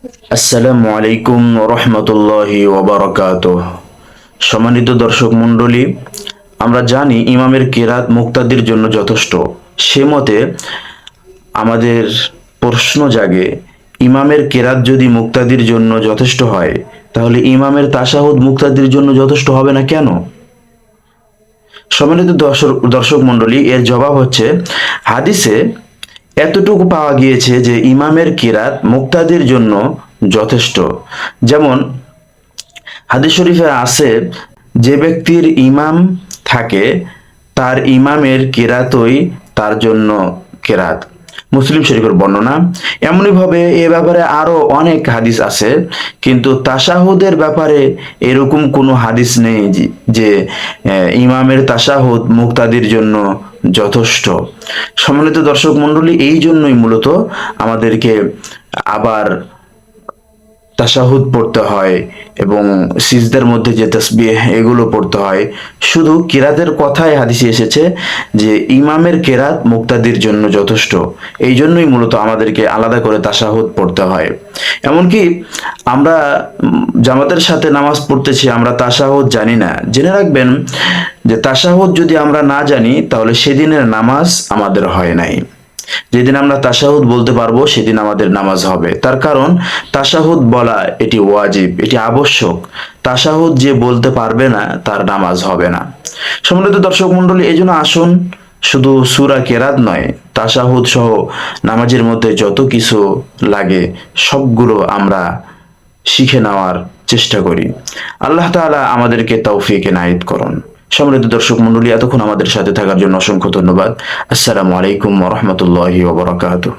আসসালামু আলাইকুম রহমতুল্লাহি ওয়াবারাকাতুহ। সম্মানিত দর্শক মণ্ডলী, আমরা জানি ইমামের কেরাত মুক্তাদির জন্য যথেষ্ট। সে মতে আমাদের প্রশ্ন জাগে, ইমামের কেরাত যদি মুক্তাদির জন্য যথেষ্ট হয়, তাহলে ইমামের তাশাহুদ মুক্তাদির জন্য যথেষ্ট হবে না কেন? সম্মানিত দর্শক মণ্ডলী, এর জবাব হচ্ছে, হাদিসে এতটুকু পাওয়া গিয়েছে যে ইমামের কিরাত মুক্তাদির জন্য যথেষ্ট। যেমন হাদিস শরীফে আছে, যে ব্যক্তির ইমাম থাকে তার ইমামের কিরাতই তার জন্য কেরাত। মুসলিম শরীফের বর্ণনা। এমনি ভাবে এ ব্যাপারে আরো অনেক হাদিস আছে, কিন্তু তাশাহুদের ব্যাপারে এরকম কোনো হাদিস নেই যে ইমামের তাশাহুদ মুক্তাদির জন্য যথেষ্ট। সম্মানিত দর্শক মণ্ডলী, এই জন্যই মূলত আমাদেরকে আবার তাশাহুদ পড়তে হয় এবং সিজদার মধ্যে যে তাসবিহ এগুলো পড়তে হয়। শুধু কিরাতের কথাই হাদিসে এসেছে যে ইমামের কেরাত মুক্তাদির জন্য যথেষ্ট। এই জন্যই মূলত আমাদেরকে আলাদা করে তাশাহুদ পড়তে হয়। এমনকি আমরা জামাতের সাথে নামাজ পড়তেছি, আমরা তাশাহুদ জানি না। জেনে রাখবেন যে তাশাহুদ যদি আমরা না জানি তাহলে সেদিনের নামাজ আমাদের হয় নাই। যেদিন আমরা তাশাহুদ বলতে পারবো সেদিন আমাদের নামাজ হবে। তার কারণ তাশাহুদ বলা এটি ওয়াজিব, এটি আবশ্যক। তাশাহুদ যে বলতে পারবে না তার নামাজ হবে না। সম্মানিত দর্শক মণ্ডলী, এই জন্য আসুন শুধু সূরা কেরাত নয়, তাশাহুদ সহ নামাজের মধ্যে যত কিছু লাগে সবগুলো আমরা শিখে নেওয়ার চেষ্টা করি। আল্লাহ তাআলা আমাদেরকে তৌফিক এনায়েত করুন। সম্মানিত দর্শক মণ্ডলী, এতক্ষণ আমাদের সাথে থাকার জন্য অসংখ্য ধন্যবাদ। আসসালামু আলাইকুম ওয়া রাহমাতুল্লাহি ওয়া বারাকাতুহু।